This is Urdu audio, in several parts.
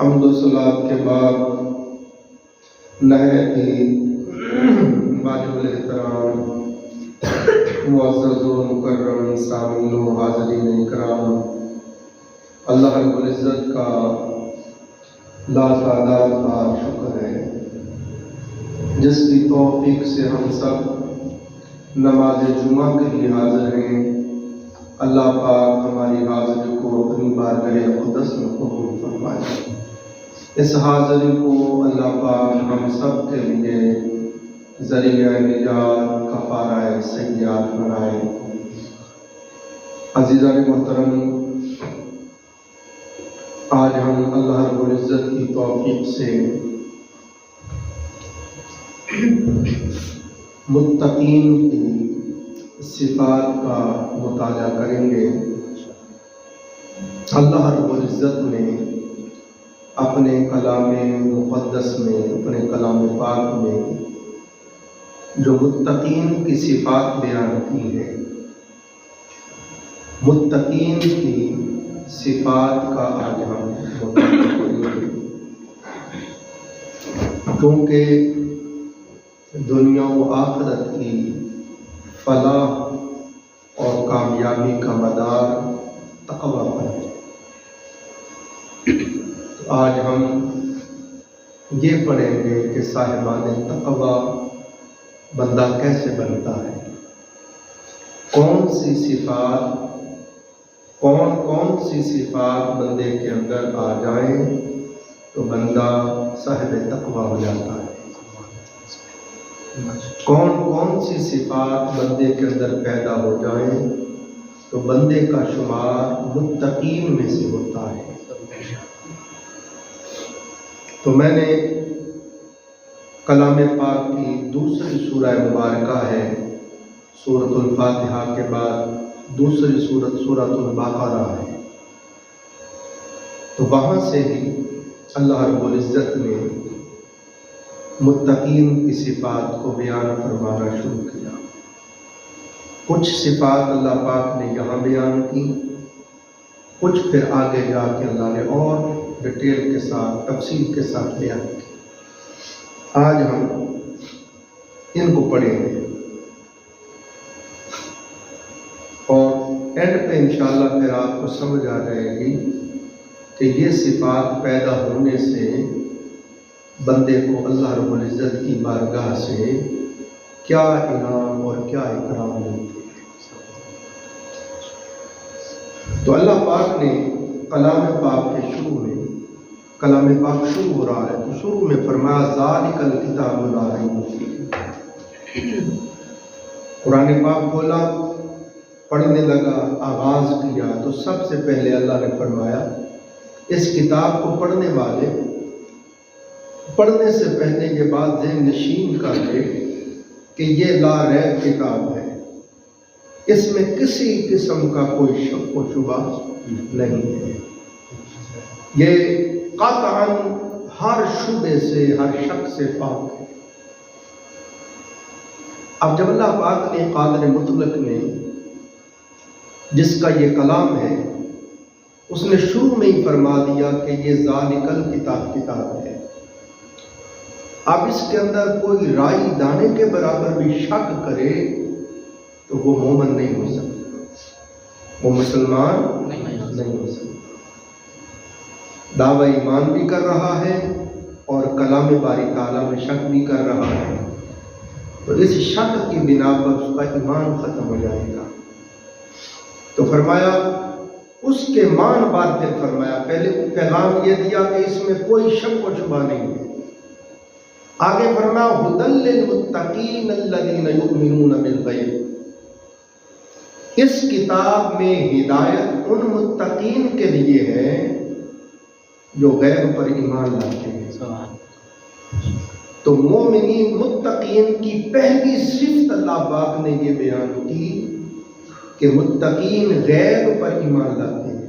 حمد و صلات کے بعد نہایت ہی واجب الاحترام معزز و مکرم سامعین و حاضرین اکرام، اللہ رب العزت کا لاتعداد کا شکر ہے جس کی توفیق سے ہم سب نماز جمعہ کے لیے حاضر ہیں۔ اللہ پاک ہماری حاضری کو اپنی بارگاہ اقدس میں قبول فرمائے۔ اس حاضری کو اللہ پاک ہم سب کے لیے ذریعہ نجات کفارہ سیئات بنائے۔ عزیزان محترم، آج ہم اللہ رب العزت کی توفیق سے متقین کی صفات کا مطالعہ کریں گے۔ اللہ رب العزت نے اپنے کلام مقدس میں، اپنے کلام پاک میں جو متقین کی صفات بیان کی ہے، متقین کی صفات کا آج ہم مطالعہ کریں گے، کیونکہ دنیا و آخرت کی فلاح اور کامیابی کا مدار تقوی پر ہے۔ تو آج ہم یہ پڑھیں گے کہ صاحبان تقوی بندہ کیسے بنتا ہے، کون سی صفات بندے کے اندر آ جائیں تو بندہ صاحب تقوی ہو جاتا ہے، کون سی صفات بندے کے اندر پیدا ہو جائیں تو بندے کا شمار متقین میں سے ہوتا ہے۔ تو میں نے کلام پاک کی دوسری سورہ مبارکہ ہے، سورۃ الفاتحہ کے بعد دوسری سورۃ سورۃ البقرہ ہے، تو وہاں سے ہی اللہ رب العزت نے متقین کی صفات کو بیان فرمانا شروع کیا۔ کچھ صفات اللہ پاک نے یہاں بیان کی، کچھ پھر آگے جا کے اللہ نے اور ڈیٹیل کے ساتھ، تفصیل کے ساتھ بیان کی۔ آج ہم ان کو پڑھیں گے اور اینڈ پہ انشاءاللہ پھر آپ کو سمجھ آ جائے گی کہ یہ صفات پیدا ہونے سے بندے کو اللہ رب العزت کی بارگاہ سے کیا انعام اور کیا اکرام ملتے ہیں۔ تو اللہ پاک نے کلام پاک کے شروع میں، کلام پاک شروع ہو رہا ہے تو شروع میں فرمایا ذالک الکتاب لا ریب فیہ۔ قرآن پاک بولا، پڑھنے لگا، آغاز کیا تو سب سے پہلے اللہ نے فرمایا اس کتاب کو پڑھنے والے پڑھنے سے پہلے یہ بات ذہن نشین کر لے کہ یہ لا ریب کتاب ہے، اس میں کسی قسم کا کوئی شک و شبہ نہیں ہے، یہ قطعاً ہر شبے سے، ہر شک سے پاک ہے۔ اب جب اللہ پاک نے قادر مطلق نے، جس کا یہ کلام ہے، اس نے شروع میں ہی فرما دیا کہ یہ ذالک الکتاب ہے، اب اس کے اندر کوئی رائی دانے کے برابر بھی شک کرے تو وہ مومن نہیں ہو سکتا، وہ مسلمان نہیں ہو سکتا۔ دعوی ایمان بھی کر رہا ہے اور کلام باری تعالیٰ میں شک بھی کر رہا ہے، تو اس شک کی بنا پر اس کا ایمان ختم ہو جائے گا۔ تو فرمایا اس کے مان بعد پھر فرمایا، پہلے پیغام یہ دیا کہ اس میں کوئی شک و شبہ نہیں ہے، آگے فرمایا ھدی للمتقین الذین یؤمنون بالغیب، اس کتاب میں ہدایت ان متقین کے لیے ہے جو غیب پر ایمان لاتے ہیں۔ تو مومنین متقین کی پہلی صفت اللہ پاک نے یہ بیان کی کہ متقین غیب پر ایمان لاتے ہیں۔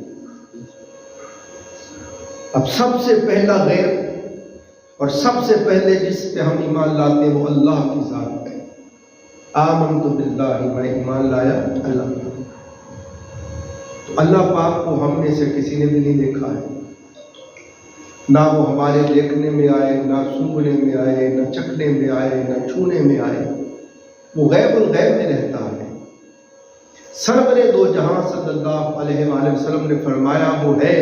اب سب سے پہلا غیب اور سب سے پہلے جس پہ ہم ایمان لاتے ہیں وہ اللہ کی ذات ہے۔ آمنت باللہ، میں ایمان لایا اللہ پر۔ تو اللہ پاک کو ہم میں سے کسی نے بھی نہیں دیکھا ہے، نہ وہ ہمارے دیکھنے میں آئے، نہ سونگنے میں آئے، نہ چکھنے میں آئے، نہ چھونے میں آئے، وہ غیب الغیب میں رہتا ہے۔ سرور دو جہاں صلی اللہ علیہ وآلہ وسلم نے فرمایا وہ ہے،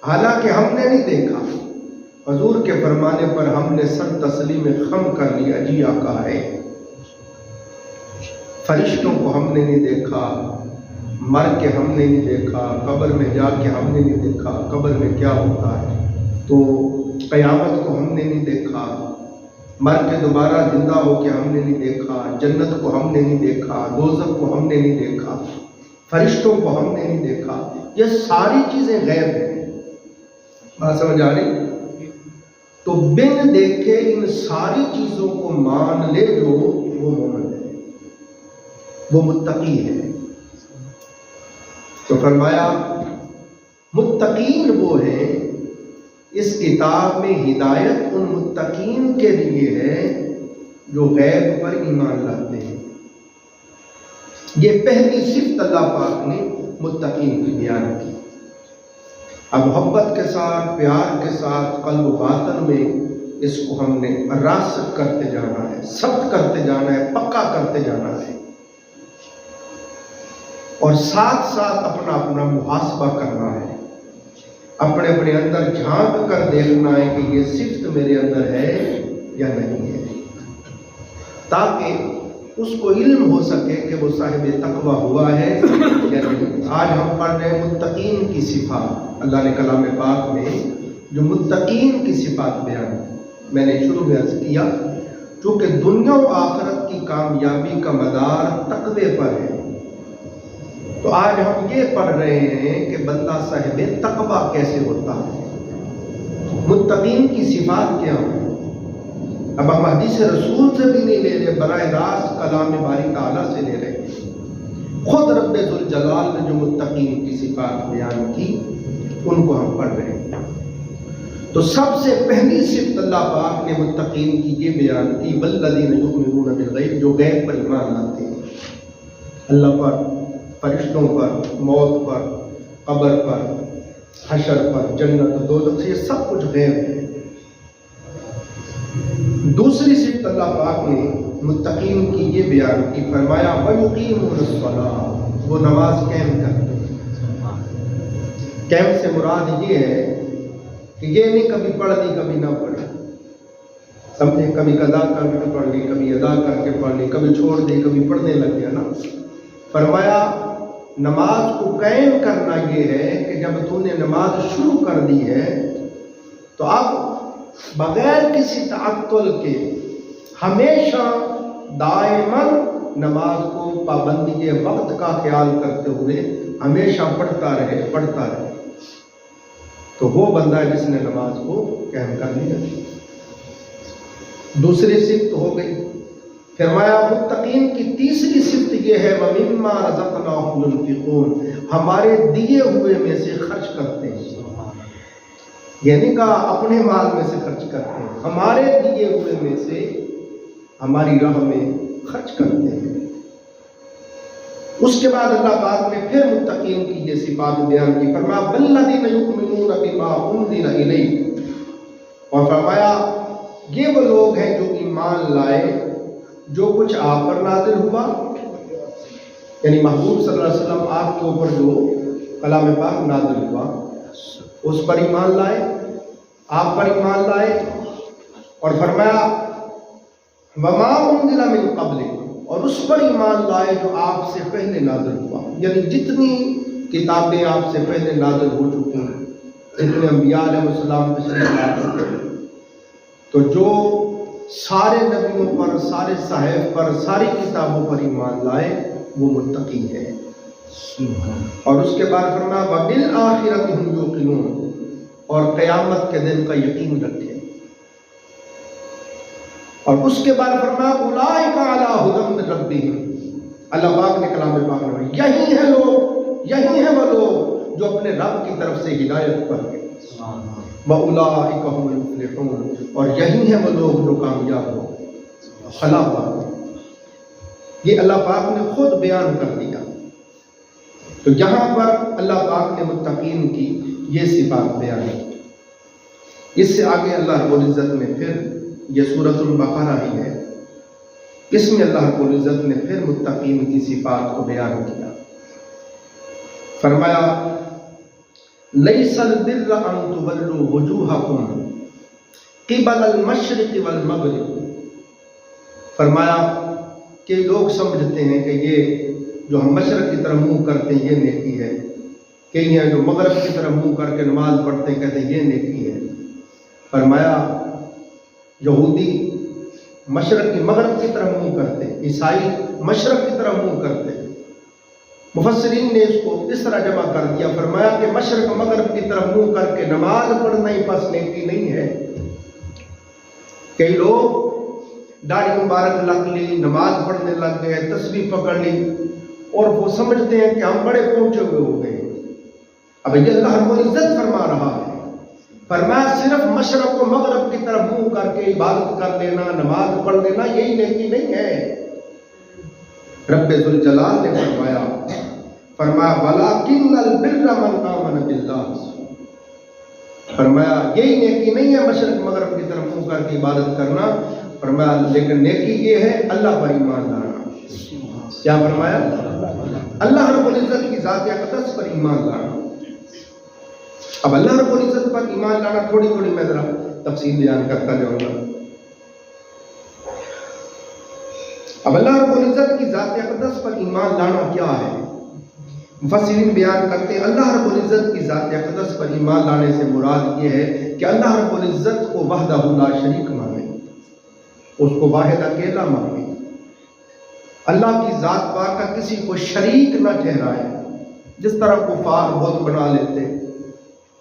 حالانکہ ہم نے نہیں دیکھا۔ حضور کے فرمانے پر ہم نے سر تسلیم خم کر لیا، جی آقا ہے۔ فرشتوں کو ہم نے نہیں دیکھا، مر کے ہم نے نہیں دیکھا، قبر میں جا کے ہم نے نہیں دیکھا قبر میں کیا ہوتا ہے، تو قیامت کو ہم نے نہیں دیکھا، مر کے دوبارہ زندہ ہو کے ہم نے نہیں دیکھا، جنت کو ہم نے نہیں دیکھا، دوزخ کو ہم نے نہیں دیکھا، فرشتوں کو ہم نے نہیں دیکھا۔ یہ ساری چیزیں غیب ہیں، بات سمجھ آ رہی؟ تو بن دیکھے ان ساری چیزوں کو مان لے جو وہ مومن ہے، وہ متقی ہے۔ تو فرمایا متقین وہ ہیں، اس کتاب میں ہدایت ان متقین کے لیے ہے جو غیب پر ایمان لاتے ہیں۔ یہ پہلی صفت اللہ پاک نے متقین کی بیان کی۔ اب محبت کے ساتھ، پیار کے ساتھ، قلب و باطن میں اس کو ہم نے راسخ کرتے جانا ہے، سخت کرتے جانا ہے، پکا کرتے جانا ہے، اور ساتھ ساتھ اپنا اپنا محاسبہ کرنا ہے، اپنے اپنے اندر جھانک کر دیکھنا ہے کہ یہ صفت میرے اندر ہے یا نہیں ہے، تاکہ اس کو علم ہو سکے کہ وہ صاحب تقوی ہوا ہے یا نہیں۔ آج ہم پڑھ رہے ہیں متقین کی صفات، اللہ نے کلام پاک میں جو متقین کی صفات بیان کی، میں نے شروع میں عرض کیا چونکہ دنیا و آخرت کی کامیابی کا مدار تقوی پر ہے، تو آج ہم یہ پڑھ رہے ہیں کہ بندہ صاحب تقوی کیسے ہوتا ہے، متقین کی صفات کیا ہیں۔ اب ہم حدیث رسول سے بھی نہیں لے رہے، براہ راست کلام باری تعالیٰ سے لے رہے ہیں، خود رب ذوالجلال نے جو متقین کی صفات بیان کی ان کو ہم پڑھ رہے ہیں۔ تو سب سے پہلی صفت اللہ پاک نے متقین کی یہ بیان کی، والذین یؤمنون بالغیب، جو غیب پر ایمان لاتے ہیں، اللہ پر، فرشتوں پر، موت پر، قبر پر، حشر پر، جنت، دوزخ، یہ سب کچھ غیب ہے۔ دوسری صفت اللہ پاک نے متقین کی یہ بیان کی، فرمایا وَيُقِيمُونَ الصَّلَاةَ، وہ نماز قائم کرتے ہیں۔ قائم سے مراد یہ ہے کہ یہ نہیں کبھی پڑھ لی کبھی نہ پڑھ، سمجھے، کبھی قضا کر کے پڑھ لی، کبھی ادا کر کے پڑھ لی، کبھی چھوڑ دی، کبھی پڑھنے لگ گیا نا۔ فرمایا نماز کو قائم کرنا یہ ہے کہ جب تو نے نماز شروع کر دی ہے تو اب بغیر کسی تعطل کے ہمیشہ دائماً نماز کو پابندی وقت کا خیال کرتے ہوئے ہمیشہ پڑھتا رہے۔ تو وہ بندہ ہے جس نے نماز کو قائم کر لیا۔ دوسری صفت ہو گئی۔ فرمایا متقین کی تیسری صفت یہ ہے وَمِمَّا رَزَقْنَاهُمْ يُنْفِقُونَ، ہمارے دیے ہوئے میں سے خرچ کرتے ہیں، یعنی کہا اپنے مال میں سے خرچ کرتے ہیں، ہمارے دیے ہوئے میں سے ہماری راہ میں خرچ کرتے ہیں۔ اس کے بعد اللہ پاک نے پھر متقین کی یہ صفات بیان کی، فرمایا وَالَّذِينَ يُؤْمِنُونَ بِمَا أُنزِلَ إِلَيْكَ، اور فرمایا یہ وہ لوگ ہیں جو ایمان لائے جو کچھ آپ پر نازل ہوا، یعنی محبوب صلی اللہ علیہ وسلم آپ کے اوپر جو کلام پاک نازل ہوا اس پر ایمان لائے، آپ پر ایمان لائے، اور فرمایا وَمَا أُنزِلَ مِن قَبْلِكُمْ، اور اس پر ایمان لائے جو آپ سے پہلے نازل ہوا، یعنی جتنی کتابیں آپ سے پہلے نازل ہو چکی ہیں، جتنے انبیاء علیہ السلام تشریف لا چکے ہیں، تو جو سارے نبیوں پر، سارے صحائف پر، ساری کتابوں پر ایمان لائے وہ متقی ہے۔ اور اس کے بعد فرمایا وَبِالْآخِرَةِ هُمْ يُوقِنُونَ، اور قیامت کے دن کا یقین رکھے، اور اس کے بعد فرمایا اولئک علی ھدی من ربہم، اللہ پاک نے کلام پاک میں یہی ہے لوگ، یہی ہیں وہ لوگ جو اپنے رب کی طرف سے ہدایت پر ہیں، وَأُولَٰئِکَ هُمُ الْمُفْلِحُونَ، اور یہی ہیں وہ لوگ جو کامیاب ہو۔ اللہ پاک، یہ اللہ پاک نے خود بیان کر دیا۔ تو یہاں پر اللہ پاک نے متقین کی یہ صفات بیان کی۔ اس سے آگے اللہ رب العزت نے پھر، یہ سورۃ البقرہ ہی ہے، اس میں اللہ رب العزت نے پھر متقین کی صفات کو بیان کیا۔ فرمایا لیس البر ان تولوا وجوہکم قبل المشرق والمغرب، فرمایا کہ لوگ سمجھتے ہیں کہ یہ جو ہم مشرق کی طرف منہ کرتے ہیں یہ نیکی ہے، کئی ہیں جو مغرب کی طرف منہ کر کے نماز پڑھتے ہیں کہتے ہیں یہ نیکی ہے۔ فرمایا یہودی مشرق کی مغرب کی طرف منہ کرتے، عیسائی مشرق کی طرف منہ کرتے۔ مفسرین نے اس کو اس طرح جمع کر دیا، فرمایا کہ مشرق مغرب کی طرف منہ کر کے نماز پڑھنا ہی بس نیکی نہیں ہے۔ کئی لوگ داڑھی مبارک لگ لی، نماز پڑھنے لگ گئے، تسبیح پکڑ لی اور وہ سمجھتے ہیں کہ ہم بڑے پہنچے ہوئے ہو گئے۔ اب یہ اللہ رب العزت فرما رہا ہے، فرمایا صرف مشرق و مغرب کی طرف منہ کر کے عبادت کر لینا، نماز پڑھ لینا یہی نیکی نہیں ہے۔ رب ذوالجلال نے فرمایا وَلَٰكِنَّ الْبِرَّ مَنْ آمَنَ بِاللَّهِ، فرمایا یہی نیکی نہیں ہے مشرق مغرب کی طرف منہ کر کے عبادت کرنا، فرمایا لیکن نیکی یہ ہے اللہ پر ایمان لانا۔ کیا فرمایا؟ اللہ رب العزت کی ذات اقدس پر ایمان لانا۔ اب اللہ رب العزت پر ایمان لانا تھوڑی تھوڑی میں ذرا تفصیل بیان کرتا جاؤں گا۔ اب اللہ رب العزت کی ذات اقدس پر ایمان لانا کیا ہے؟ مفسرین بیان کرتے ہیں اللہ رب العزت کی ذات اقدس پر ایمان لانے سے مراد یہ ہے کہ اللہ رب العزت کو وحدہ لا شریک مانے، اس کو واحد اکیلا مانے، اللہ کی ذات پاک کا کسی کو شریک نہ ٹھہرائے۔ جس طرح کفار بت بنا لیتے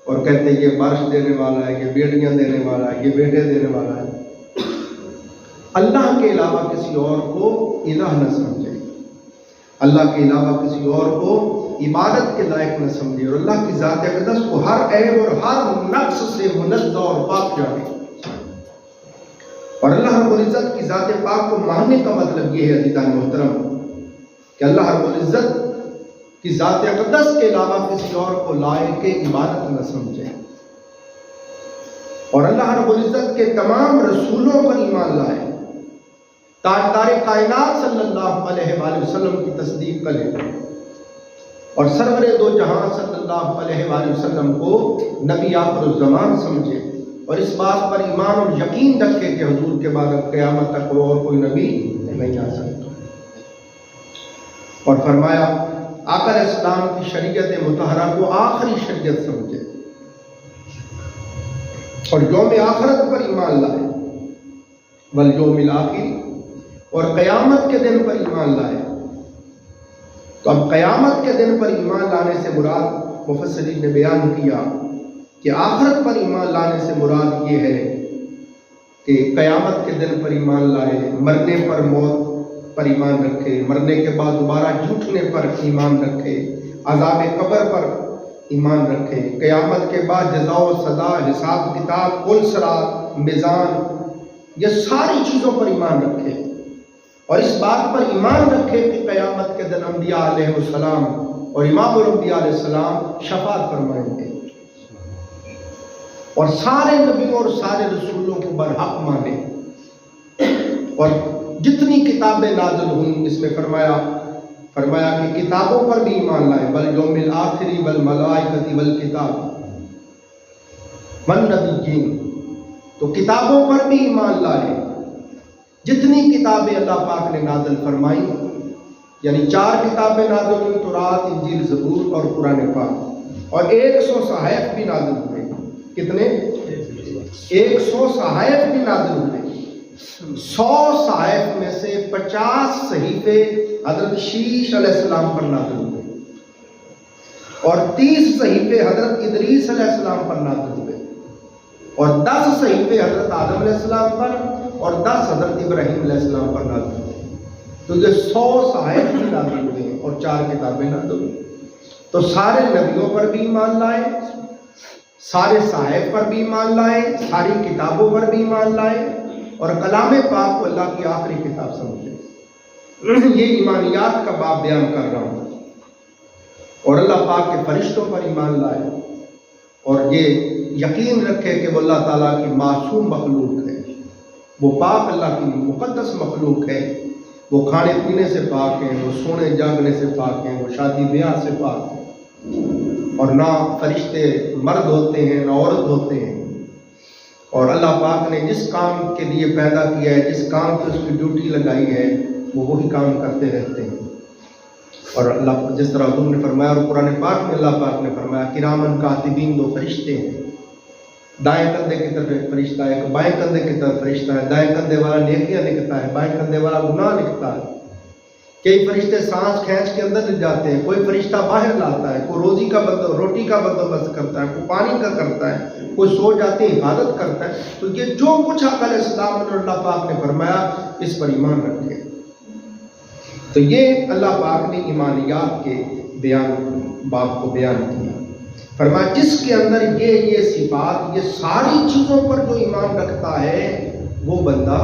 اور کہتے ہیں یہ بارش دینے والا ہے، یہ بیٹیاں دینے والا ہے، یہ بیٹے دینے والا ہے، اللہ کے علاوہ کسی اور کو الہ نہ سمجھے، اللہ کے علاوہ کسی اور کو عبادت کے لائق نہ سمجھے، اور اللہ کی ذات اقدس کو ہر عیب اور ہر نقص سے منزہ اور پاک جانے۔ اور اللہ رب العزت کی ذات پاک کو ماننے کا مطلب یہ ہے عزیزان محترم کہ اللہ رب العزت کی ذات اقدس کے علاوہ کسی اور کو لائق عبادت نہ سمجھے، اور اللہ رب العزت کے تمام رسولوں پر ایمان لائے، تاجدار کائنات صلی اللہ علیہ وآلہ وسلم کی تصدیق کرے، اور سرور دو جہاں صلی اللہ علیہ وآلہ وسلم کو نبی آخر الزمان سمجھے، اور اس بات پر ایمان اور یقین رکھے کہ حضور کے بعد اب قیامت تک اور کوئی نبی نہیں آ سکتا۔ اور فرمایا آقا علیہ السلام کی شریعت مطہرہ کو آخری شریعت سمجھے، اور یوم آخرت پر ایمان لائے، والیوم الآخر، اور قیامت کے دن پر ایمان لائے۔ تو اب قیامت کے دن پر ایمان لانے سے مراد مفسرین نے بیان کیا کہ آخرت پر ایمان لانے سے مراد یہ ہے کہ قیامت کے دن پر ایمان لائے، مرنے پر موت پر ایمان رکھے، مرنے کے بعد دوبارہ جھوٹنے پر ایمان رکھے، عذاب قبر پر ایمان رکھے، قیامت کے بعد جزا و سزا، حساب کتاب، کل صراط، میزان، یہ ساری چیزوں پر ایمان رکھے، اور اس بات پر ایمان رکھے کہ قیامت کے دن انبیاء علیہ السلام اور امام الانبیاء علیہ السلام شفاعت فرمائیں گے، اور سارے نبیوں اور سارے رسولوں کو برحق مانے، اور جتنی کتابیں نازل ہوئیں اس میں فرمایا کہ کتابوں پر بھی ایمان لائے، والیوم الآخر والملائکۃ والکتاب والنبیین، تو کتابوں پر بھی ایمان لائے، جتنی کتابیں اللہ پاک نے نازل فرمائی، یعنی 4 کتابیں نازل ہوئی، تورات، انجیل، زبور اور قرآن پاک، اور 100 صحائف بھی نازل ہوئے۔ کتنے؟ 100 صحائف بھی نازل ہوئے۔ 100 صحائف میں سے 50 صحیفے حضرت شیش علیہ السلام پر نازل ہوئے، اور 30 صحیفے حضرت ادریس علیہ السلام پر نازل ہوئے، اور 10 صحیفے حضرت آدم علیہ السلام پر، اور 10 حضرت ابراہیم علیہ السلام پر نازل ہوئے۔ تو یہ 100 صحائف بھی نازل ہوئے اور 4 کتابیں نازل ہوئی۔ تو سارے نبیوں پر بھی ایمان لائے، سارے صحائف پر بھی ایمان لائے، ساری کتابوں پر بھی ایمان لائے، اور کلام پاک کو اللہ کی آخری کتاب سمجھے۔ یہ ایمانیات کا باب بیان کر رہا ہوں، اور اللہ پاک کے فرشتوں پر ایمان لائے، اور یہ یقین رکھے کہ وہ اللہ تعالیٰ کی معصوم مخلوق ہے، وہ پاک اللہ کی مقدس مخلوق ہے، وہ کھانے پینے سے پاک ہیں، وہ سونے جاگنے سے پاک ہیں، وہ شادی بیاہ سے پاک ہیں، اور نہ فرشتے مرد ہوتے ہیں نہ عورت ہوتے ہیں، اور اللہ پاک نے جس کام کے لیے پیدا کیا ہے، جس کام پہ اس کی ڈیوٹی لگائی ہے، وہ وہی کام کرتے رہتے ہیں۔ اور اللہ جس طرح حضور نے فرمایا اور قرآن پاک میں اللہ پاک نے فرمایا کرامن کاتبین 2 فرشتے ہیں، دائیں کندھے کی طرف ایک فرشتہ ہے، ایک بائیں کندھے کی طرف فرشتہ ہے، دائیں کندھے والا نیکیاں لکھتا ہے، بائیں کندھے والا گناہ لکھتا ہے۔ کئی فرشتے سانس کھینچ کے اندر لے جاتے ہیں، کوئی فرشتہ باہر لاتا ہے، کوئی روٹی کا بندوبست کرتا ہے، کوئی پانی کا کرتا ہے، کوئی سو جاتے حفاظت کرتا ہے۔ تو یہ جو کچھ آقا علیہ السلام نے اللہ پاک نے فرمایا اس پر ایمان رکھے۔ تو یہ اللہ پاک نے ایمانیات کے باب کو بیان کیا، فرمایا جس کے اندر یہ صفات، یہ ساری چیزوں پر جو ایمان رکھتا ہے وہ بندہ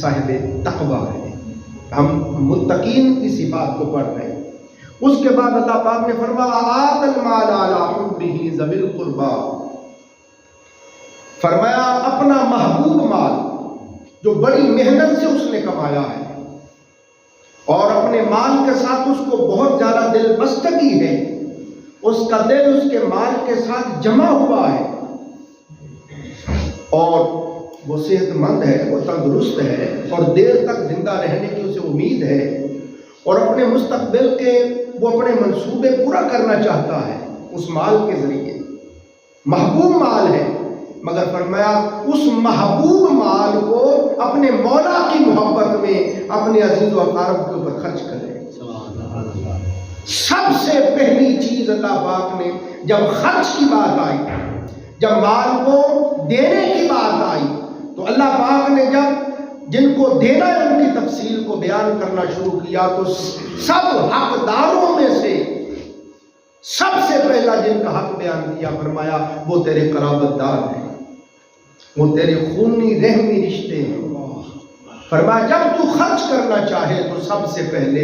صاحب تقویٰ ہے۔ ہم متقین کی صفات کو پڑھ رہے ہیں۔ اس کے بعد اللہ پاک نے فرمایا آت المال علی حبہ ذوی القربی، فرمایا اپنا محبوب مال جو بڑی محنت سے اس نے کمایا ہے اور اپنے مال کے ساتھ اس کو بہت زیادہ دل بستگی ہے، اس کا دل اس کے مال کے ساتھ جمع ہوا ہے اور وہ صحت مند ہے، وہ تندرست ہے اور دیر تک زندہ رہنے کی اسے امید ہے، اور اپنے مستقبل کے وہ اپنے منصوبے پورا کرنا چاہتا ہے اس مال کے ذریعے۔ محبوب مال ہے، مگر فرمایا اس محبوب مال کو اپنے مولا کی محبت میں اپنے عزیز و اقارب کے اوپر خرچ کرے۔ سب سے پہلی چیز اللہ پاک نے جب خرچ کی بات آئی، جب مال کو دینے کی بات آئی، تو اللہ پاک نے جب جن کو دینا ہے ان کی تفصیل کو بیان کرنا شروع کیا تو سب حقداروں میں سے سب سے پہلا جن کا حق بیان کیا، فرمایا وہ تیرے قرابت دار ہیں، وہ تیرے خونی رحمی رشتے ہیں۔ فرمایا جب تو خرچ کرنا چاہے تو سب سے پہلے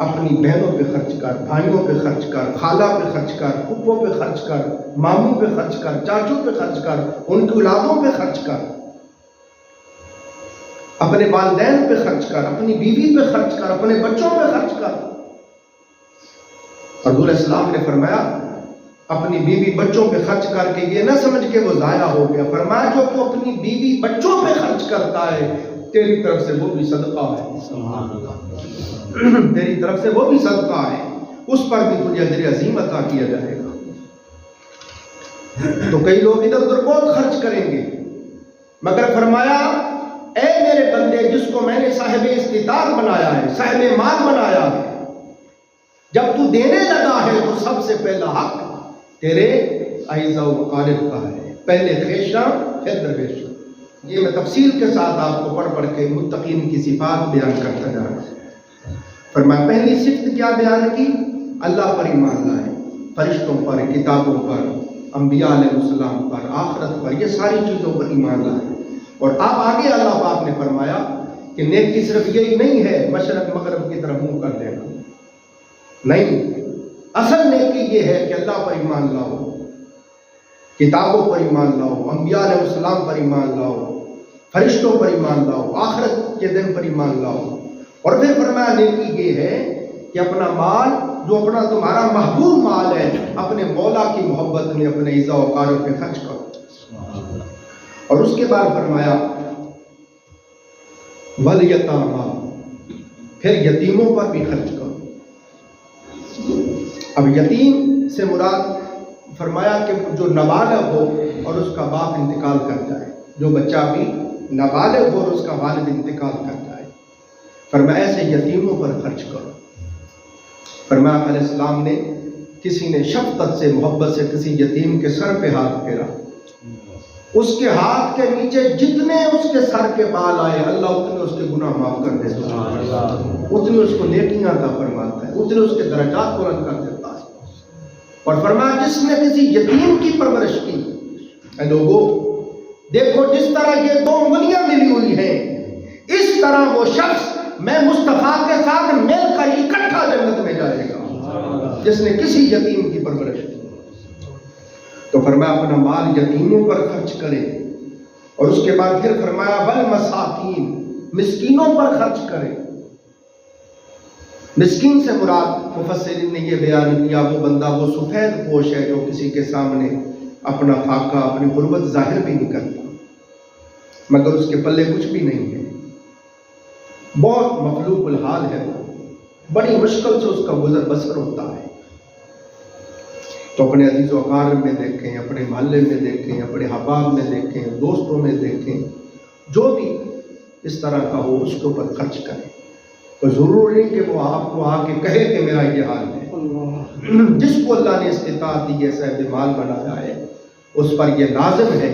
اپنی بہنوں پہ خرچ کر، بھائیوں پہ خرچ کر، خالہ پہ خرچ کر، پھپھو پہ خرچ کر، ماموں پہ خرچ کر، چاچو پہ خرچ کر، ان کی اولادوں پہ خرچ کر، اپنے والدین پہ خرچ کر، اپنی بیوی پہ خرچ کر، اپنے بچوں پہ خرچ کر۔ حضور اسلام نے فرمایا اپنی بیوی بچوں پہ خرچ کر کے یہ نہ سمجھ کے وہ ضائع ہو گیا، فرمایا جو تو اپنی بیوی بچوں پہ خرچ کرتا ہے تیری طرف سے وہ بھی صدقہ ہے، تیری طرف سے وہ بھی صدقہ ہے، اس پر بھی تجھے اجر عظیم عطا کیا جائے گا۔ تو کئی لوگ ادھر ادھر بہت خرچ کریں گے، مگر فرمایا اے میرے بندے جس کو میں نے صاحب استطاعت بنایا ہے، صاحب مال بنایا ہے، جب تو دینے لگا ہے تو سب سے پہلا حق تیرے اعزاء و اقارب کا ہے، پہلے خیشہ پھر درویشہ۔ یہ میں تفصیل کے ساتھ آپ کو پڑھ پڑھ کے متقین کی صفات بیان کرتا جا رہا ہوں۔ فرمایا پہلی صفت کیا بیان کی؟ اللہ پر ایمان لائے، فرشتوں پر، کتابوں پر، انبیاء علیہ السلام پر، آخرت پر، یہ ساری چیزوں پر ایمان لائے۔ اور اب آگے اللہ پاک نے فرمایا کہ نیکی صرف یہی نہیں ہے مشرق مغرب کی طرف منہ کر دینا، نہیں، اصل نیکی یہ ہے کہ اللہ پر ایمان لاؤ، کتابوں پر ایمان لاؤ، انبیاء علیہ السلام پر ایمان لاؤ، فرشتوں پر ایمان لاؤ، آخرت کے دن پر ایمان لاؤ۔ اور پھر فرمایا نیکی یہ ہے کہ اپنا مال جو اپنا تمہارا محبوب مال ہے اپنے مولا کی محبت میں اپنے اعزاء و اقارب پہ خرچ کرو۔ اور اس کے بعد فرمایا والیتامیٰ، پھر یتیموں پر بھی خرچ کرو۔ اب یتیم سے مراد فرمایا کہ جو نابالغ ہو اور اس کا باپ انتقال کر جائے، جو بچہ بھی نابالغ ہو اور اس کا والد انتقال کر جائے، فرمایا ایسے یتیموں پر خرچ کرو۔ فرمایا علیہ السلام نے کسی نے شفقت سے محبت سے کسی یتیم کے سر پہ ہاتھ پھیرا، اس کے ہاتھ کے نیچے جتنے اس کے سر کے بال آئے اللہ اتنے اس کے گناہ معاف کر دیتا ہے، اتنے اس کو نیکیاں عطا فرماتا ہے، اتنے اس کے درجات بلند کر دیتا ہے۔ اور فرمایا جس نے کسی یتیم کی پرورش کی، اے لوگو دیکھو جس طرح یہ 2 انگلیاں ملی ہوئی ہیں اس طرح وہ شخص میں مصطفیٰ کے ساتھ مل کر اکٹھا جنت میں جائے گا، جس نے کسی یتیم کی پرورش کی۔ تو فرمایا اپنا مال یتیموں پر خرچ کرے، اور اس کے بعد پھر فرمایا والمساکین، مسکینوں پر خرچ کرے۔ مسکین سے مراد مفسرین نے یہ بیان کیا وہ بندہ، وہ سفید پوش ہے جو کسی کے سامنے اپنا فاقہ، اپنی غربت ظاہر بھی نہیں کرتا، مگر اس کے پلے کچھ بھی نہیں ہے، بہت مخلوق الحال ہے، بڑی مشکل سے اس کا گزر بسر ہوتا ہے۔ تو اپنے عزیز و اقارب میں دیکھیں، اپنے محلے میں دیکھیں، اپنے احباب میں دیکھیں، دوستوں میں دیکھیں، جو بھی اس طرح کا ہو اس کے اوپر خرچ کریں۔ تو ضرور نہیں کہ وہ آپ کو آ کے کہے کہ میرا یہ حال ہے۔ جس کو اللہ نے استطاعت دی ہے، صاحب مال بنایا ہے، اس پر یہ لازم ہے،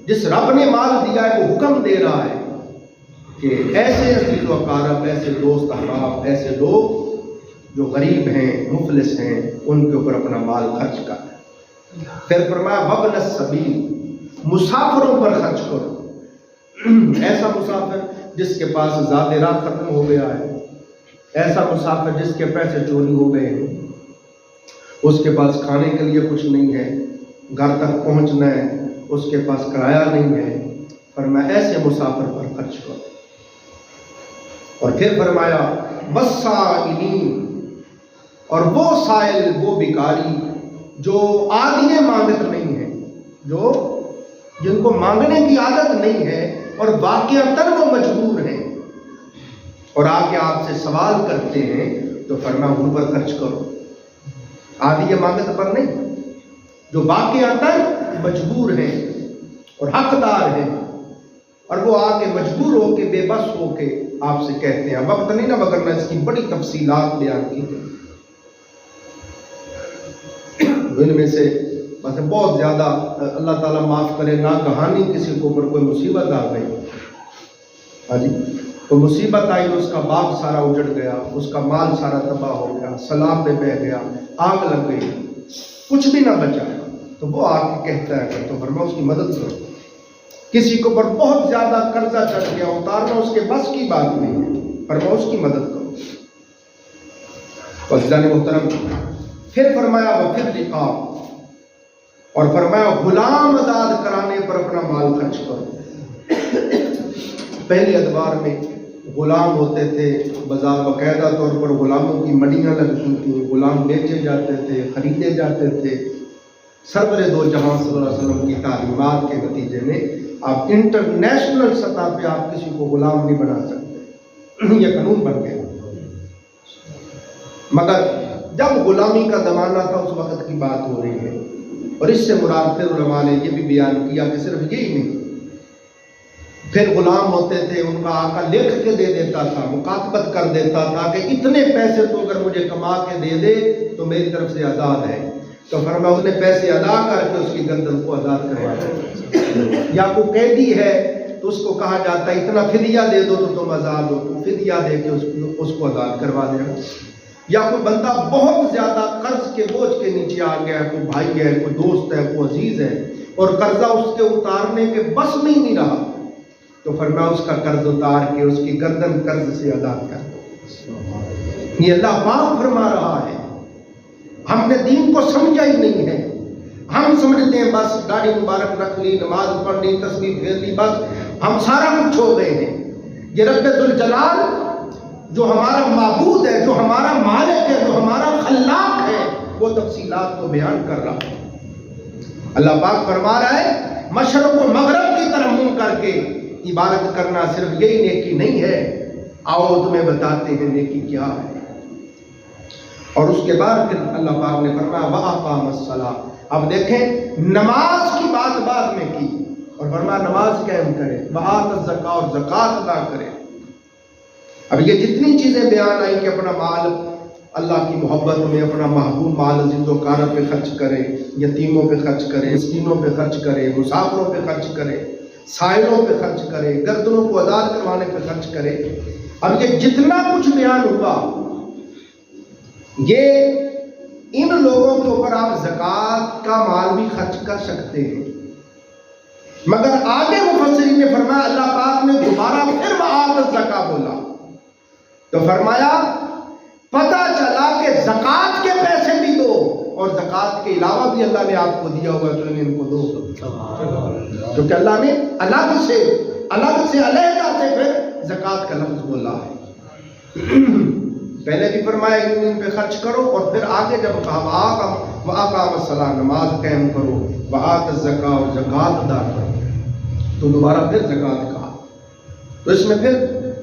جس رب نے مال دیا ہے وہ حکم دے رہا ہے کہ ایسے عزیز و اقارب، ایسے دوست احباب، ایسے لوگ جو غریب ہیں، مفلس ہیں، ان کے اوپر اپنا مال خرچ کریں۔ پھر فرمایا وابن السبیل، مسافروں پر خرچ کرو۔ ایسا مسافر جس کے پاس زاد راہ ختم ہو گیا ہے، ایسا مسافر جس کے پیسے چوری ہو گئے ہیں، اس کے پاس کھانے کے لیے کچھ نہیں ہے، گھر تک پہنچنا ہے، اس کے پاس کرایہ نہیں ہے، فرمایا ایسے مسافر پر خرچ کرو۔ اور پھر فرمایا والسائلین، اور وہ سائل، وہ بھکاری جو عادی مانگت نہیں ہے، جو جن کو مانگنے کی عادت نہیں ہے اور واقعتاً وہ مجبور ہیں اور آ کے آپ سے سوال کرتے ہیں، تو فرمایا ان پر خرچ کرو۔ عادی مانگت پر نہیں، جو واقعتاً مجبور ہیں اور حقدار ہیں، اور وہ آ کے مجبور ہو کے، بے بس ہو کے آپ سے کہتے ہیں۔ وقت نہیں نہ مگر میں اس کی بڑی تفصیلات بیان کی ہیں، ان میں سے بس بہت زیادہ، اللہ تعالیٰ معاف کرے، ناگہانی کسی کو اوپر کوئی مصیبت آ گئی، ہاں جی، تو مصیبت آئی، اس کا باغ سارا اجڑ گیا، اس کا مال سارا تباہ ہو گیا، سیلاب میں بہہ گیا، آگ لگ گئی، کچھ بھی نہ بچا، تو وہ آ کے کہتا ہے تو فرمایا اس کی مدد کرو۔ کسی کے اوپر بہت زیادہ قرضہ چڑھ گیا، اتارنا اس کے بس کی بات نہیں ہے، فرمایا اس کی مدد کرو۔ عزیزان محترم، پھر فرمایا وفر رقاب، اور فرمایا غلام آزاد کرانے پر اپنا مال خرچ کرو۔ پہلے ادوار میں غلام ہوتے تھے، باقاعدہ طور پر غلاموں کی منڈیاں لگتی تھیں، غلام بیچے جاتے تھے، خریدے جاتے تھے۔ سرور دو جہاں صلی اللہ علیہ وسلم کی تعلیمات کے نتیجے میں آپ انٹرنیشنل سطح پہ آپ کسی کو غلام نہیں بنا سکتے، یہ قانون بن گیا۔ مگر جب غلامی کا زمانہ تھا اس وقت کی بات ہو رہی ہے، اور اس سے مراد پھر علماء نے یہ بھی بیان کیا کہ صرف یہی نہیں، پھر غلام ہوتے تھے، ان کا آقا لکھ کے دے دیتا تھا، مکاتبت کر دیتا تھا کہ اتنے پیسے تو اگر مجھے کما کے دے دے تو میری طرف سے آزاد ہے، تو فرمایا اس نے پیسے ادا کر کے اس کی گردن کو آزاد کروا دیا۔ یا کوئی قیدی ہے تو اس کو کہا جاتا ہے اتنا فدیہ دے دو تو تم آزاد ہو، تو فدیہ دے کے اس کو آزاد کروا دیا۔ یا کوئی بندہ بہت زیادہ قرض کے بوجھ کے نیچے آ گیا ہے، کوئی بھائی ہے، کوئی دوست ہے، کوئی عزیز ہے، اور قرضہ اس کے اتارنے کے بس میں ہی نہیں رہا، تو فرمایا اس کا قرض اتار کے اس کی گردن قرض سے ادا کر دو۔ یہ اللہ پاک فرما رہا ہے۔ ہم نے دین کو سمجھا ہی نہیں ہے، ہم سمجھتے ہیں بس داڑھی مبارک رکھ لی، نماز پڑھ لی، تسبیح پھیر لی، بس ہم سارا کچھ ہو گئے ہیں۔ یہ رب ذوالجلال جو ہمارا معبود ہے، جو ہمارا مالک ہے، جو ہمارا خلاق ہے، وہ تفصیلات کو بیان کر رہا ہے۔ اللہ پاک فرما رہا ہے مشرق و مغرب کی طرف منہ کر کے عبادت کرنا صرف یہی نیکی نہیں ہے، آؤ تمہیں بتاتے ہیں نیکی کیا ہے۔ اور اس کے بعد پھر اللہ پاک نے فرمایا وَأَقَامَ الصَّلَاةَ، اب دیکھیں نماز کی بات بعد میں کی، اور فرمایا نماز قائم کرے، وَآتَ الزَّکَاةَ، اور زکوٰۃ ادا کرے۔ اب یہ جتنی چیزیں بیان آئی کہ اپنا مال اللہ کی محبت میں، اپنا محبوب مال عزیز و اقارب پہ خرچ کرے، یتیموں پہ خرچ کرے، مسکینوں پہ خرچ کرے، مسافروں پہ خرچ کرے، سائلوں پہ خرچ کرے، گردنوں کو آزاد کروانے پہ خرچ کرے۔ اب یہ جتنا کچھ بیان ہوا، یہ ان لوگوں کے اوپر آپ زکوٰۃ کا مال بھی خرچ کر سکتے ہیں، مگر آگے مفسرین نے فرمایا اللہ پاک نے دوبارہ پھر وآت الزکاۃ بولا، تو فرمایا پتہ چلا کہ زکوٰۃ کے پیسے بھی دو اور زکوٰۃ کے کے علاوہ بھی اللہ نے آپ کو دیا ہوا ہے تو ان کو دو، کیونکہ اللہ نے الگ سے علیحدہ سے پھر زکوٰۃ کا لفظ بولا ہے۔ پہلے بھی فرمایا ان پہ خرچ کرو، اور پھر آگے جب کہا وَأَقَامَ الصَّلَاةَ نماز قائم کرو، وَآتَ الزَّکَاۃَ اور زکوٰۃ ادا کرو، تو دوبارہ پھر زکوٰۃ کہا۔ تو اس میں پھر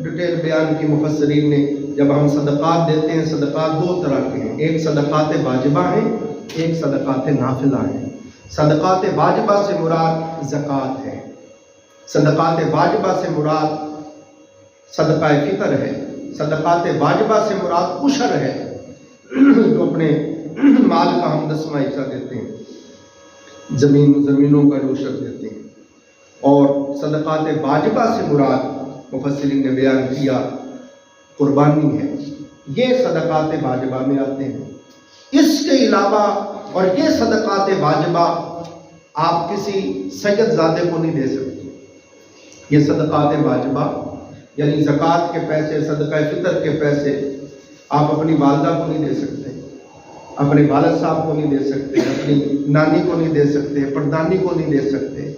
ڈیٹیل بیان کی مفسرین نے، جب ہم صدقات دیتے ہیں، صدقات دو طرح کے ہیں، ایک صدقات واجبہ ہیں، ایک صدقات نافلہ ہیں۔ صدقات واجبہ سے مراد زکوٰۃ ہے، صدقات واجبہ سے مراد صدقہ فطر ہے، صدقات واجبہ سے مراد عشر ہے، جو اپنے مال کا ہم 10واں حصہ دیتے ہیں، زمینوں کا جو عشر دیتے ہیں۔ اور صدقات واجبہ سے مراد مفسرین نے بیان کیا قربانی ہے، یہ صدقات واجبہ میں آتے ہیں۔ اس کے علاوہ اور یہ صدقات واجبہ آپ کسی سید زادے کو نہیں دے سکتے۔ یہ صدقات واجبہ یعنی زکوٰۃ کے پیسے، صدقہ فطر کے پیسے آپ اپنی والدہ کو نہیں دے سکتے، اپنے والد صاحب کو نہیں دے سکتے، اپنی نانی کو نہیں دے سکتے، پردانی کو نہیں دے سکتے،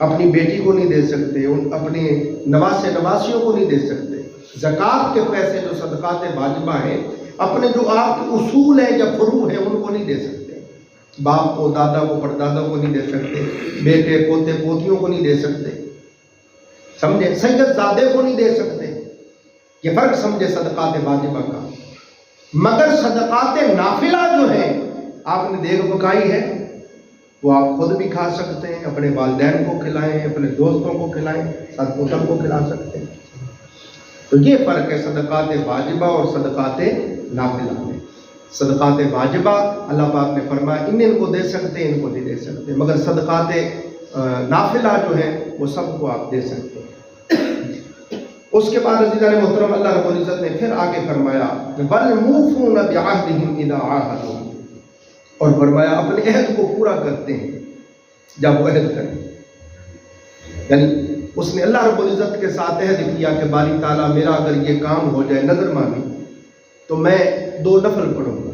اپنی بیٹی کو نہیں دے سکتے، اپنے نواسے نواسیوں کو نہیں دے سکتے۔ زکوٰۃ کے پیسے جو صدقات واجبہ ہیں، اپنے جو آپ کے اصول ہیں یا فروع ہیں ان کو نہیں دے سکتے، باپ کو، دادا کو، پردادا کو نہیں دے سکتے، بیٹے پوتے پوتیوں کو نہیں دے سکتے، سمجھے، سید زادے کو نہیں دے سکتے۔ یہ فرق سمجھے صدقات واجبہ کا۔ مگر صدقات نافلہ جو ہیں، آپ نے دیگ پکائی ہے، وہ آپ خود بھی کھا سکتے ہیں، اپنے والدین کو کھلائیں، اپنے دوستوں کو کھلائیں، سب کو کھلا سکتے ہیں۔ تو یہ فرق ہے صدقات واجبہ اور صدقات نافلہ میں۔ صدقات واجبہ اللہ پاک نے فرمایا ان کو دے سکتے ہیں، ان کو نہیں دے سکتے، مگر صدقات نافلہ جو ہیں وہ سب کو آپ دے سکتے ہیں۔ اس کے بعد عزیزان محترم اللہ رب العزت نے پھر آگے فرمایا وَالْمُوفُونَ بِعَهْدِهِمْ إِذَا عَاهَدُوا، اور فرمایا اپنے عہد کو پورا کرتے ہیں جب وہ عہد کریں۔ یعنی اس نے اللہ رب العزت کے ساتھ عہد کیا کہ باری تعالیٰ میرا اگر یہ کام ہو جائے، نظر مانی، تو میں 2 نفل پڑھوں گا۔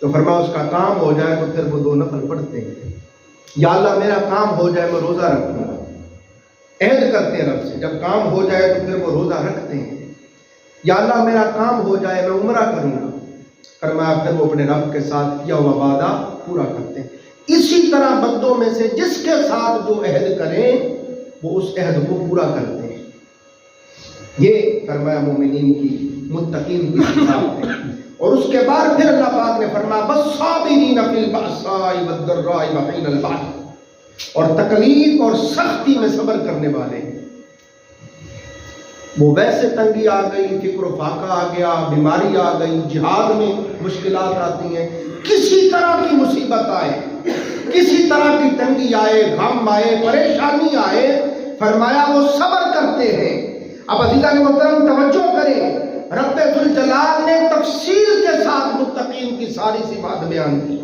تو فرمایا اس کا کام ہو جائے تو پھر وہ 2 نفل پڑھتے ہیں۔ یا اللہ میرا کام ہو جائے میں روزہ رکھوں گا، عہد کرتے ہیں رب سے، جب کام ہو جائے تو پھر وہ روزہ رکھتے ہیں۔ یا اللہ میرا کام ہو جائے میں عمرہ کروں گا، فرمایا پھر وہ اپنے رب کے ساتھ کیا ہوا وعدہ پورا کرتے ہیں۔ اسی طرح بندوں میں سے جس کے ساتھ جو عہد کریں وہ اس عہد کو پورا کرتے ہیں۔ یہ فرمایا مومنین کی، متقین کی صفات ہے۔ اور اس کے بعد پھر اللہ پاک نے فرمایا وَالصَّابِرِينَ فِي الْبَأْسَاءِ وَالضَّرَّاءِ وَحِينَ الْبَأْسِ، اور تکلیف اور سختی میں صبر کرنے والے ہیں۔ وہ ویسے تنگی آ گئی، فکر و فاقہ آ گیا، بیماری آ گئی، جہاد میں مشکلات آتی ہیں، کسی طرح کی مصیبت آئے، کسی طرح کی تنگی آئے، غم آئے، پریشانی آئے، فرمایا وہ صبر کرتے ہیں۔ اب عزیزان محترم توجہ کریں، رب ذوالجلال نے تفصیل کے ساتھ متقین کی ساری صفات بیان کی۔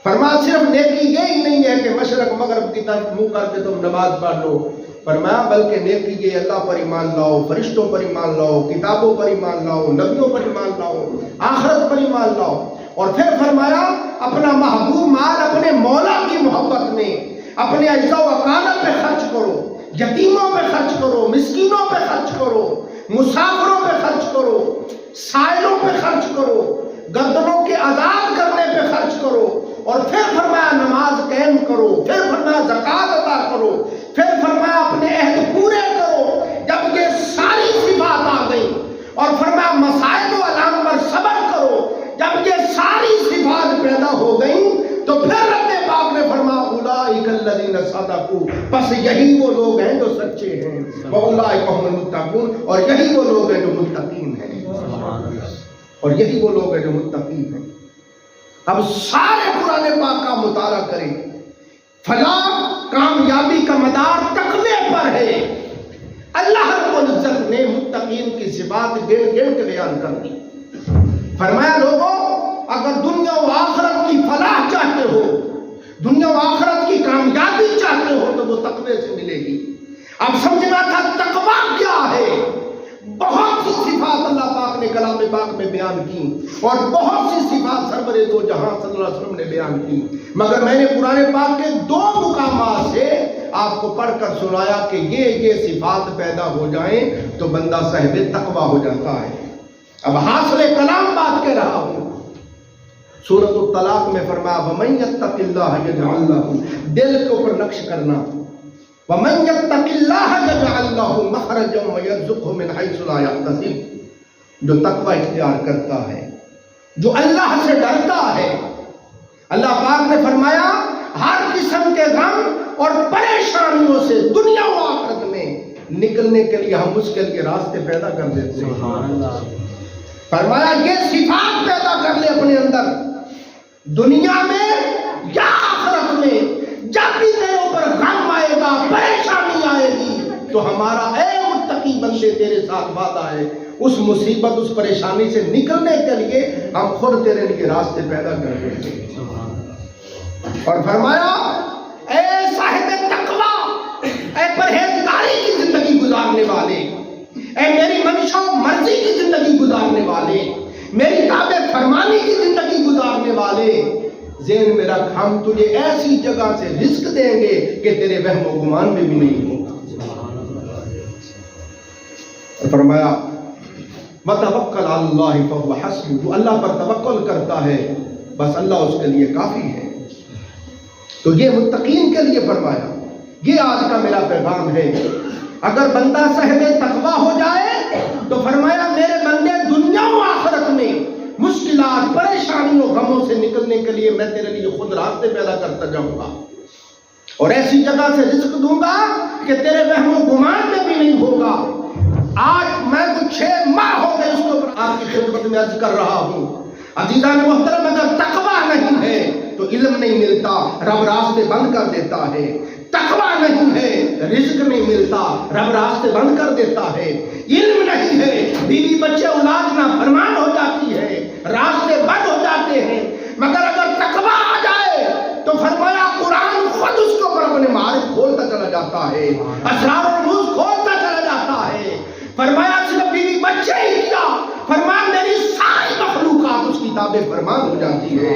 فرمایا صرف نیکی یہی نہیں ہے کہ مشرق مغرب کی طرف منہ کر کے تم نماز پڑھ لو، فرمایا بلکہ نیکی یہ اللہ پر ایمان لاؤ، فرشتوں پر ایمان لاؤ، کتابوں پر ایمان لاؤ، نبیوں پر ایمان لاؤ، آخرت پر ایمان لاؤ۔ اور پھر فرمایا اپنا محبوب مال اپنے مولا کی محبت میں اپنے اجزاء و اقارب پہ خرچ کرو، یتیموں پہ خرچ کرو، مسکینوں پہ خرچ کرو، مسافروں پہ خرچ کرو، سائلوں پہ خرچ کرو، گردنوں کے آزاد کرنے پہ خرچ کرو۔ اور پھر فرمایا نماز قائم کرو، پھر فرمایا زکوٰۃ ادا کرو، پھر فرمایا اپنے عہد پورے کرو۔ جب یہ ساری صفات آ گئی اور فرمایا مسائل و علام پر صبر کرو، جب یہ ساری صفات پیدا ہو گئیں تو پھر رب پاک نے فرمایا اولئک الذین صدقوا، پس یہی وہ لوگ ہیں جو سچے ہیں، واولئک هم المتقون، اور یہی وہ لوگ ہیں جو متقین ہیں، اور یہی وہ لوگ ہیں جو متقین ہیں۔ اب سارے قرآن پاک کا مطالعہ کریں، فلاح کامیابی کا مدار تقوی پر ہے۔ اللہ رب العزت نے متقین کی صفات گن گن کے بیان کر دی۔ فرمایا لوگوں اگر دنیا و آخرت کی فلاح چاہتے ہو، دنیا و آخرت کی کامیابی چاہتے ہو تو وہ تقوی سے ملے گی۔ اب سمجھنا تھا تقوی کیا ہے، بہت سی صفات اللہ پاک نے کلام پاک میں بیان کی اور بہت سی صفات سرور دو جہاں صلی اللہ علیہ وسلم نے بیان کی، مگر میں نے قرآن پاک کے 2 مقامات سے آپ کو پڑھ کر سنایا کہ یہ صفات پیدا ہو جائیں تو بندہ صاحب تقویٰ ہو جاتا ہے۔ اب حاصل کلام بات کہہ رہا ہوں، سورۃ الطلاق میں فرمایا وَمَن يَتَّقِ اللَّهَ يَجْعَل لَّهُ، دل کے اوپر نقش کرنا، وَمَن يَتَّقِ اللَّهَ يَجْعَل لَّهُ مَخْرَجًا وَيَرْزُقْهُ مِنْ حَيْثُ لَا يَحْتَسِبُ، جو تقوی اختیار کرتا ہے، جو اللہ سے ڈرتا ہے، اللہ پاک نے فرمایا ہر قسم کے غم اور پریشانیوں سے دنیا و آخرت میں نکلنے کے لیے ہم اس کے لیے راستے پیدا کر دیتے ہیں۔ سبحان اللہ۔ فرمایا یہ صفات پیدا کر لے اپنے اندر، دنیا میں یا آخرت میں جب بھی تیرے اوپر غم آئے گا، پریشانی آئے گی، تو ہمارا اے متقی بندے تیرے ساتھ وعدہ ہے، اس مصیبت اس پریشانی سے نکلنے کے لیے ہم خود تیرے لیے راستے پیدا کر دیتے ہیں۔ اور فرمایا اے صاحب تقوی، اے پرہیزگاری کی زندگی گزارنے والے، اے میری منشا و مرضی کی زندگی گزارنے والے، میری تابع فرمانی کی زندگی گزارنے والے، ذہن میں رکھ ہم تجھے ایسی جگہ سے رزق دیں گے کہ تیرے وہم و گمان میں بھی نہیں ہوگا۔ فرمایا وَتَوَكَّلْ عَلَى اللَّهِ فَهُوَ حَسْبُهُ، جو اللہ پر توکل کرتا ہے بس اللہ اس کے لیے کافی ہے۔ تو یہ متقین کے لیے فرمایا، یہ آج کا میرا پیغام ہے۔ اگر بندہ صاحب تقویٰ ہو جائے تو فرمایا میرے بندے دنیا و آخرت میں مشکلات پریشانیوں غموں سے نکلنے کے لیے میں تیرے لیے خود راستے پیدا کرتا جاؤں گا اور ایسی جگہ سے رزق دوں گا کہ تیرے وہم و گمان میں بھی نہیں ہوگا۔ آج میں کچھ 6 ماہ ہو گئے اس کے اوپر آپ کی خدمت میں عرض کر رہا ہوں، عزیزان محترم، اگر تقویٰ نہیں ہے تو علم نہیں ملتا، رب راستے بند کر دیتا ہے۔ تقویٰ نہیں ہے، رزق نہیں ملتا، رب راستے بند کر دیتا ہے۔ علم نہیں ہے، بیوی بچے اولاد نافرمان ہو جاتی ہے، راستے بند ہو جاتے ہیں۔ مگر اگر تقویٰ آ جائے تو فرمایا قرآن خود اس کے اوپر اپنے معارف کھولتا چلا جاتا ہے، اسرار و رموز کھولتا چلا جاتا ہے۔ فرمایا صرف بیوی بچے ہی کیا، فرمایا میری ساری مخلوقات اس کی تابع فرمان ہو جاتی ہے۔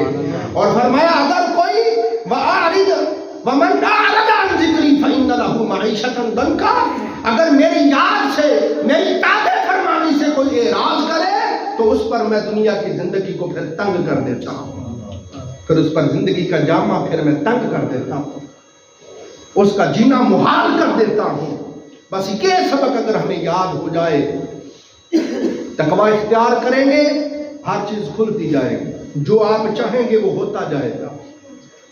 اور فرمایا اگر کوئی وَمَنْ أَعْرَضَ عَنْ ذِكْرِي فَإِنَّ لَهُ مَعِيشَةً ضَنْكًا، اگر میری یاد سے میری تابع فرمانی سے کوئی اعراض کرے تو اس پر میں دنیا کی زندگی کو پھر تنگ کر دیتا ہوں، پھر اس پر زندگی کا جامع پھر میں تنگ کر دیتا ہوں، اس کا جینا محال کر دیتا ہوں۔ بس یہ سبق اگر ہمیں یاد ہو جائے، تقویٰ اختیار کریں گے ہر چیز کھلتی جائے گی، جو آپ چاہیں گے وہ ہوتا جائے گا۔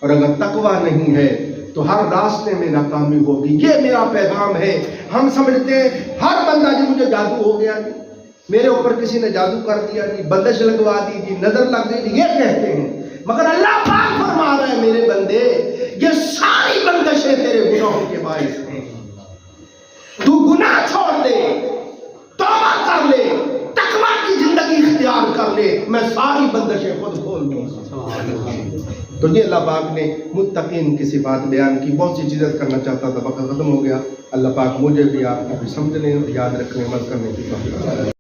اور اگر تقویٰ نہیں ہے تو ہر راستے میں ناکامی ہوگی۔ یہ میرا پیغام ہے۔ ہم سمجھتے ہیں ہر بندہ جی مجھے جادو ہو گیا جی، میرے اوپر کسی نے جادو کر دیا جی، بندش لگوا دی جی، نظر لگ گئی جی، یہ کہتے ہیں، مگر اللہ پاک فرما رہا ہے میرے بندے یہ ساری بندشیں تیرے گناہوں کے باعث ہیں۔ تو گناہ چھوڑ دے، توبہ کر لے، تقویٰ کی زندگی اختیار کر لے، میں ساری بندشیں خود کھول دوں گا۔ تو یہ اللہ پاک نے متقین کی صفات بیان کی۔ بہت سی چیزیں کرنا چاہتا تھا، وقت ختم ہو گیا۔ اللہ پاک مجھے بھی آپ کو بھی سمجھنے اور یاد رکھنے عمل کرنے کی توفیق۔